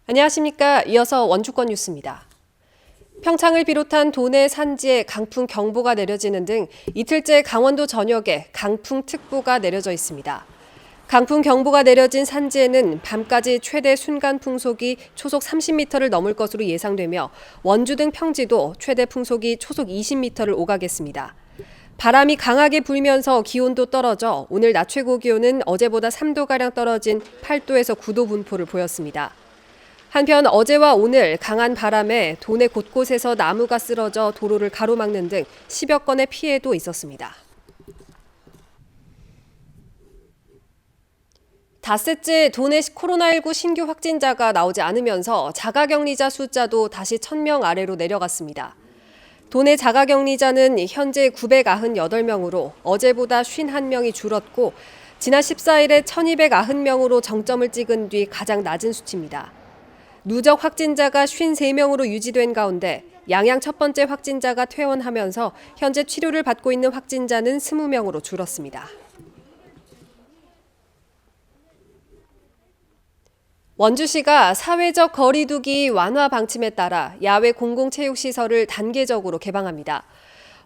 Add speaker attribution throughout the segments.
Speaker 1: 안녕하십니까. 이어서 원주권 뉴스입니다. 평창을 비롯한 도내 산지에 강풍 경보가 내려지는 등 이틀째 강원도 전역에 강풍특보가 내려져 있습니다. 강풍 경보가 내려진 산지에는 밤까지 최대 순간 풍속이 초속 30m를 넘을 것으로 예상되며 원주 등 평지도 최대 풍속이 초속 20m를 오가겠습니다. 바람이 강하게 불면서 기온도 떨어져 오늘 낮 최고 기온은 어제보다 3도가량 떨어진 8도에서 9도 분포를 보였습니다. 한편 어제와 오늘 강한 바람에 도내 곳곳에서 나무가 쓰러져 도로를 가로막는 등 10여 건의 피해도 있었습니다. 닷새째 도내 코로나19 신규 확진자가 나오지 않으면서 자가격리자 숫자도 다시 1,000명 아래로 내려갔습니다. 도내 자가격리자는 현재 998명으로 어제보다 51명이 줄었고 지난 14일에 1,290명으로 정점을 찍은 뒤 가장 낮은 수치입니다. 누적 확진자가 53명으로 유지된 가운데 양양 첫 번째 확진자가 퇴원하면서 현재 치료를 받고 있는 확진자는 20명으로 줄었습니다. 원주시가 사회적 거리 두기 완화 방침에 따라 야외 공공체육시설을 단계적으로 개방합니다.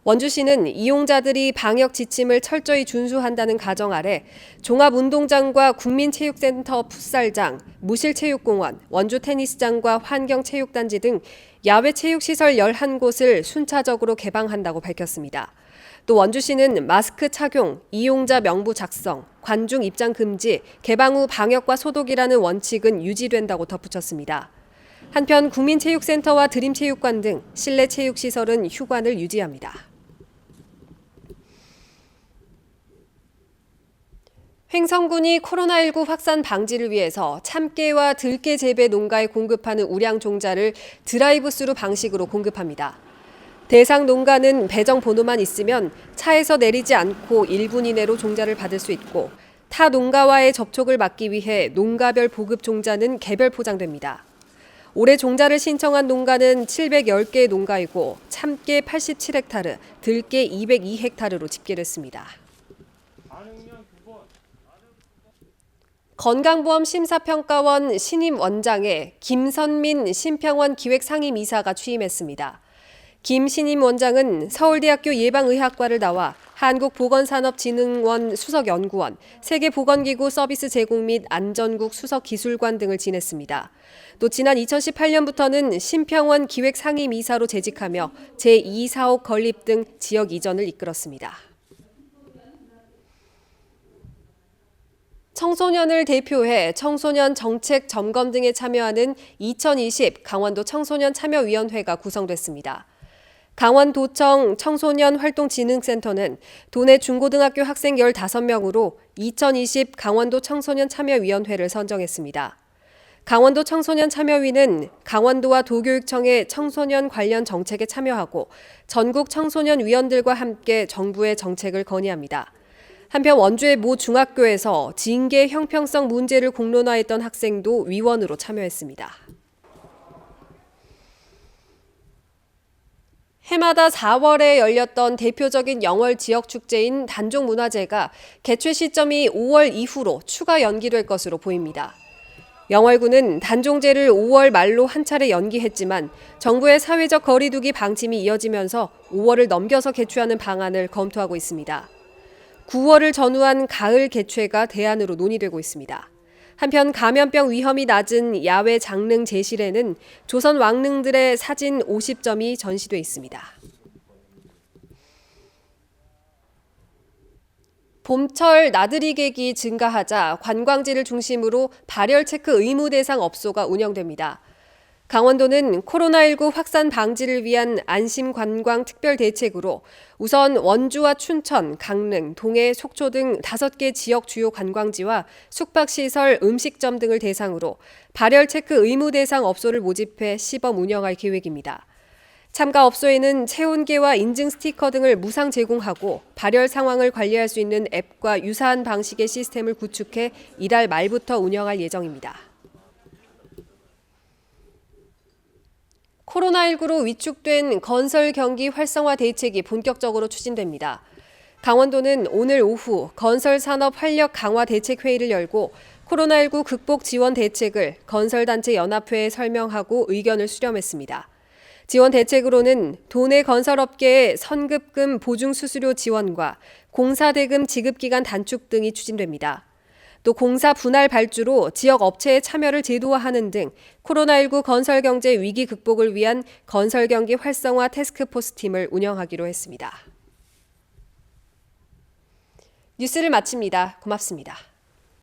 Speaker 1: 원주시는 이용자들이 방역 지침을 철저히 준수한다는 가정 아래 종합운동장과 국민체육센터 풋살장, 무실체육공원, 원주 테니스장과 환경체육단지 등 야외 체육시설 11곳을 순차적으로 개방한다고 밝혔습니다. 또 원주시는 마스크 착용, 이용자 명부 작성, 관중 입장 금지, 개방 후 방역과 소독이라는 원칙은 유지된다고 덧붙였습니다. 한편 국민체육센터와 드림체육관 등 실내 체육시설은 휴관을 유지합니다. 횡성군이 코로나19 확산 방지를 위해서 참깨와 들깨 재배 농가에 공급하는 우량 종자를 드라이브스루 방식으로 공급합니다. 대상 농가는 배정 번호만 있으면 차에서 내리지 않고 1분 이내로 종자를 받을 수 있고 타 농가와의 접촉을 막기 위해 농가별 보급 종자는 개별 포장됩니다. 올해 종자를 신청한 농가는 710개의 농가이고 참깨 87헥타르, 들깨 202헥타르로 집계됐습니다. 건강보험 심사평가원 신임 원장에 김선민 심평원 기획상임이사가 취임했습니다. 김 신임 원장은 서울대학교 예방의학과를 나와 한국보건산업진흥원 수석연구원, 세계보건기구 서비스 제공 및 안전국 수석기술관 등을 지냈습니다. 또 지난 2018년부터는 심평원 기획상임이사로 재직하며 제2사옥 건립 등 지역 이전을 이끌었습니다. 청소년을 대표해 청소년 정책 점검 등에 참여하는 2020 강원도 청소년 참여위원회가 구성됐습니다. 강원도청 청소년활동진흥센터는 도내 중고등학교 학생 15명으로 2020 강원도 청소년 참여위원회를 선정했습니다. 강원도 청소년 참여위는 강원도와 도교육청의 청소년 관련 정책에 참여하고 전국 청소년 위원들과 함께 정부의 정책을 건의합니다. 한편 원주의 모 중학교에서 징계 형평성 문제를 공론화했던 학생도 위원으로 참여했습니다. 해마다 4월에 열렸던 대표적인 영월 지역 축제인 단종문화제가 개최 시점이 5월 이후로 추가 연기될 것으로 보입니다. 영월군은 단종제를 5월 말로 한 차례 연기했지만 정부의 사회적 거리 두기 방침이 이어지면서 5월을 넘겨서 개최하는 방안을 검토하고 있습니다. 9월을 전후한 가을 개최가 대안으로 논의되고 있습니다. 한편 감염병 위험이 낮은 야외 장릉 제실에는 조선 왕릉들의 사진 50점이 전시돼 있습니다. 봄철 나들이 객이 증가하자 관광지를 중심으로 발열 체크 의무 대상 업소가 운영됩니다. 강원도는 코로나19 확산 방지를 위한 안심 관광 특별 대책으로 우선 원주와 춘천, 강릉, 동해, 속초 등 5개 지역 주요 관광지와 숙박시설, 음식점 등을 대상으로 발열 체크 의무 대상 업소를 모집해 시범 운영할 계획입니다. 참가 업소에는 체온계와 인증 스티커 등을 무상 제공하고 발열 상황을 관리할 수 있는 앱과 유사한 방식의 시스템을 구축해 이달 말부터 운영할 예정입니다. 코로나19로 위축된 건설 경기 활성화 대책이 본격적으로 추진됩니다. 강원도는 오늘 오후 건설산업 활력 강화 대책회의를 열고 코로나19 극복 지원 대책을 건설단체 연합회에 설명하고 의견을 수렴했습니다. 지원 대책으로는 도내 건설업계의 선급금 보증 수수료 지원과 공사대금 지급기간 단축 등이 추진됩니다. 또 공사 분할 발주로 지역 업체의 참여를 제도화하는 등 코로나19 건설 경제 위기 극복을 위한 건설 경기 활성화 태스크포스 팀을 운영하기로 했습니다. 뉴스를 마칩니다. 고맙습니다.